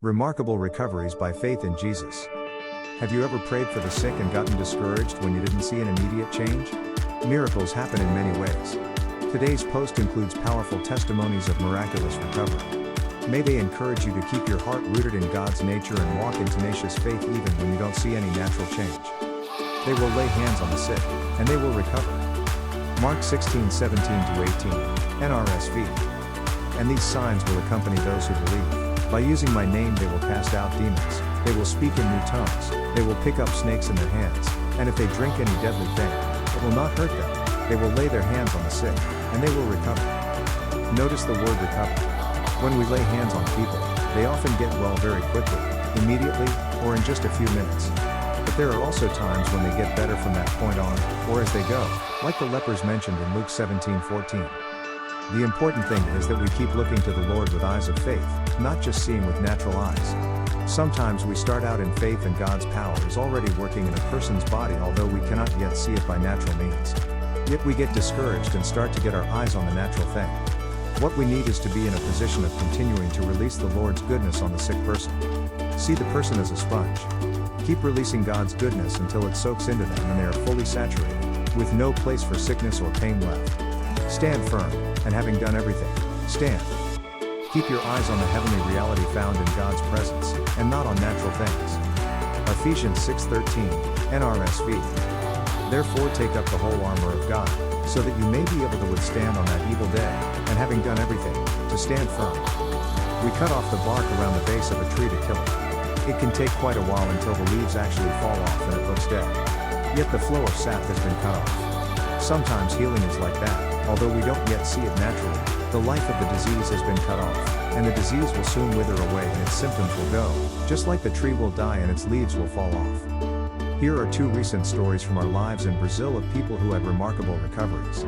Remarkable recoveries by faith in Jesus. Have you ever prayed for the sick and gotten discouraged when you didn't see an immediate change? Miracles happen in many ways. Today's post includes powerful testimonies of miraculous recovery. May they encourage you to keep your heart rooted in God's nature and walk in tenacious faith even when you don't see any natural change. They will lay hands on the sick, and they will recover. Mark 16:17-18, NRSV. And these signs will accompany those who believe. By using my name they will cast out demons, they will speak in new tongues, they will pick up snakes in their hands, and if they drink any deadly thing, it will not hurt them. They will lay their hands on the sick, and they will recover. Notice the word recover. When we lay hands on people, they often get well very quickly, immediately, or in just a few minutes. But there are also times when they get better from that point on, or as they go, like the lepers mentioned in Luke 17:14. The important thing is that we keep looking to the Lord with eyes of faith, not just seeing with natural eyes. Sometimes we start out in faith and God's power is already working in a person's body although we cannot yet see it by natural means. Yet we get discouraged and start to get our eyes on the natural thing. What we need is to be in a position of continuing to release the Lord's goodness on the sick person. See the person as a sponge. Keep releasing God's goodness until it soaks into them and they are fully saturated, with no place for sickness or pain left. Stand firm, and having done everything, stand. Keep your eyes on the heavenly reality found in God's presence, and not on natural things. Ephesians 6:13, NRSV. Therefore take up the whole armor of God, so that you may be able to withstand on that evil day, and having done everything, to stand firm. We cut off the bark around the base of a tree to kill it. It can take quite a while until the leaves actually fall off and it looks dead. Yet the flow of sap has been cut off. Sometimes healing is like that. Although we don't yet see it naturally, the life of the disease has been cut off, and the disease will soon wither away and its symptoms will go, just like the tree will die and its leaves will fall off. Here are two recent stories from our lives in Brazil of people who had remarkable recoveries.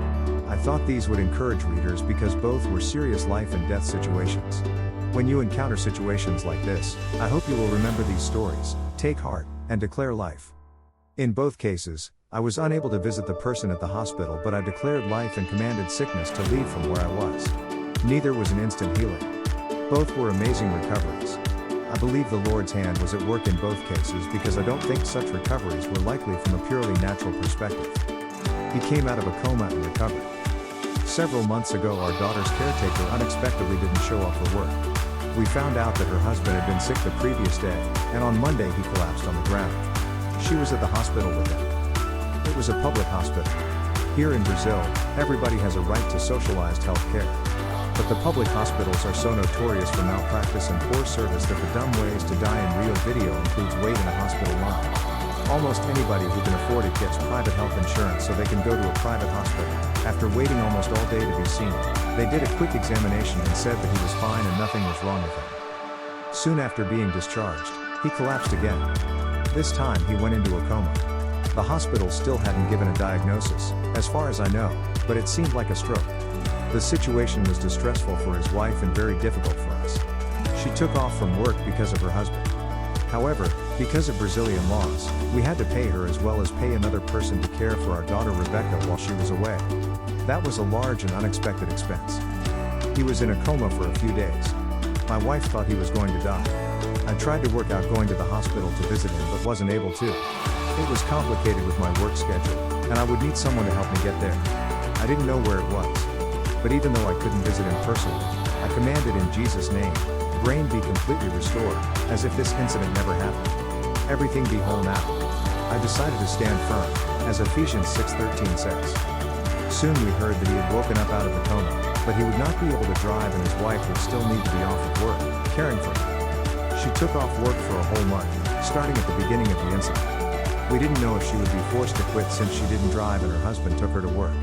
I thought these would encourage readers because both were serious life and death situations. When you encounter situations like this, I hope you will remember these stories, take heart, and declare life. In both cases, I was unable to visit the person at the hospital, but I declared life and commanded sickness to leave from where I was. Neither was an instant healing. Both were amazing recoveries. I believe the Lord's hand was at work in both cases because I don't think such recoveries were likely from a purely natural perspective. He came out of a coma and recovered. Several months ago our daughter's caretaker unexpectedly didn't show up for work. We found out that her husband had been sick the previous day, and on Monday he collapsed on the ground. She was at the hospital with him. It was a public hospital. Here in Brazil, everybody has a right to socialized health care. But the public hospitals are so notorious for malpractice and poor service that the dumb ways to die in Rio video includes wait in a hospital line. Almost anybody who can afford it gets private health insurance so they can go to a private hospital. After waiting almost all day to be seen, they did a quick examination and said that he was fine and nothing was wrong with him. Soon after being discharged, he collapsed again. This time he went into a coma. The hospital still hadn't given a diagnosis, as far as I know, but it seemed like a stroke. The situation was distressful for his wife and very difficult for us. She took off from work because of her husband. However, because of Brazilian laws, we had to pay her as well as pay another person to care for our daughter Rebecca while she was away. That was a large and unexpected expense. He was in a coma for a few days. My wife thought he was going to die. I tried to work out going to the hospital to visit him but wasn't able to. It was complicated with my work schedule, and I would need someone to help me get there. I didn't know where it was. But even though I couldn't visit him personally, I commanded in Jesus' name, brain be completely restored, as if this incident never happened. Everything be whole now. I decided to stand firm, as Ephesians 6:13 says. Soon we heard that he had woken up out of the coma, but he would not be able to drive and his wife would still need to be off of work, caring for him. She took off work for a whole month, starting at the beginning of the incident. We didn't know if she would be forced to quit since she didn't drive and her husband took her to work.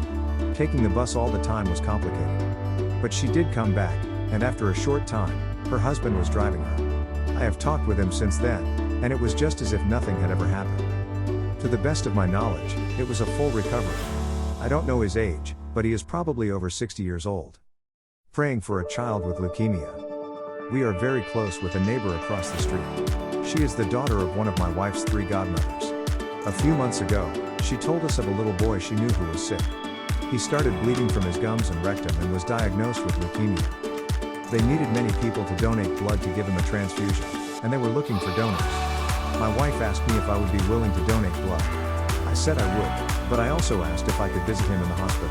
Taking the bus all the time was complicated. But she did come back, and after a short time, her husband was driving her. I have talked with him since then, and it was just as if nothing had ever happened. To the best of my knowledge, it was a full recovery. I don't know his age, but he is probably over 60 years old. Praying for a child with leukemia. We are very close with a neighbor across the street. She is the daughter of one of my wife's 3 godmothers. A few months ago, she told us of a little boy she knew who was sick. He started bleeding from his gums and rectum and was diagnosed with leukemia. They needed many people to donate blood to give him a transfusion, and they were looking for donors. My wife asked me if I would be willing to donate blood. I said I would, but I also asked if I could visit him in the hospital.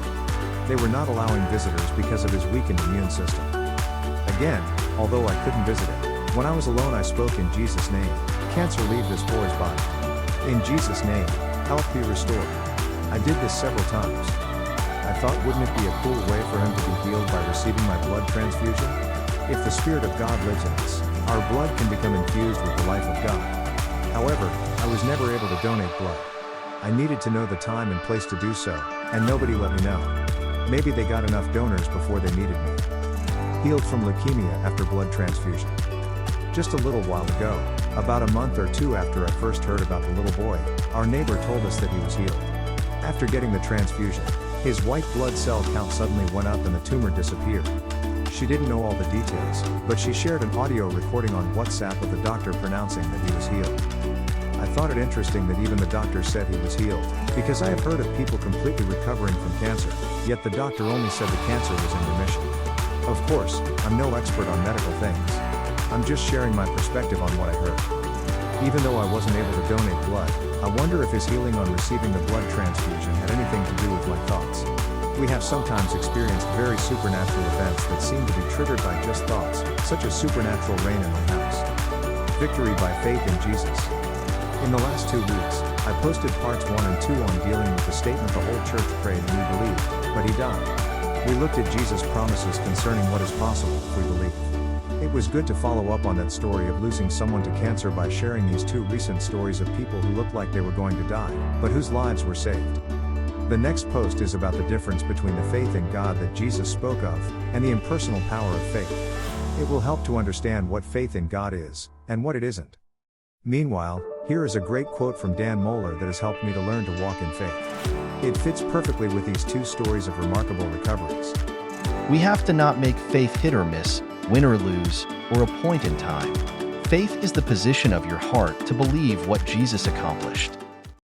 They were not allowing visitors because of his weakened immune system. Again, although I couldn't visit him, when I was alone I spoke in Jesus' name, "Cancer, leave this boy's body. In Jesus' name, health be restored." I did this several times. I thought, wouldn't it be a cool way for him to be healed by receiving my blood transfusion? If the Spirit of God lives in us, our blood can become infused with the life of God. However, I was never able to donate blood. I needed to know the time and place to do so, and nobody let me know. Maybe they got enough donors before they needed me. Healed from leukemia after blood transfusion. Just a little while ago, about a month or two after I first heard about the little boy, our neighbor told us that he was healed. After getting the transfusion, his white blood cell count suddenly went up and the tumor disappeared. She didn't know all the details, but she shared an audio recording on WhatsApp of the doctor pronouncing that he was healed. I thought it interesting that even the doctor said he was healed, because I have heard of people completely recovering from cancer, yet the doctor only said the cancer was in remission. Of course, I'm no expert on medical things. I'm just sharing my perspective on what I heard. Even though I wasn't able to donate blood, I wonder if his healing on receiving the blood transfusion had anything to do with my thoughts. We have sometimes experienced very supernatural events that seem to be triggered by just thoughts, such as supernatural rain in my house. Victory by faith in Jesus. In the last 2 weeks, I posted parts 1 and 2 on dealing with the statement the whole church prayed and we believed, but he died. We looked at Jesus' promises concerning what is possible if we believe. It was good to follow up on that story of losing someone to cancer by sharing these 2 recent stories of people who looked like they were going to die, but whose lives were saved. The next post is about the difference between the faith in God that Jesus spoke of, and the impersonal power of faith. It will help to understand what faith in God is, and what it isn't. Meanwhile, here is a great quote from Dan Mohler that has helped me to learn to walk in faith. It fits perfectly with these 2 stories of remarkable recoveries. We have to not make faith hit or miss, win or lose, or a point in time. Faith is the position of your heart to believe what Jesus accomplished.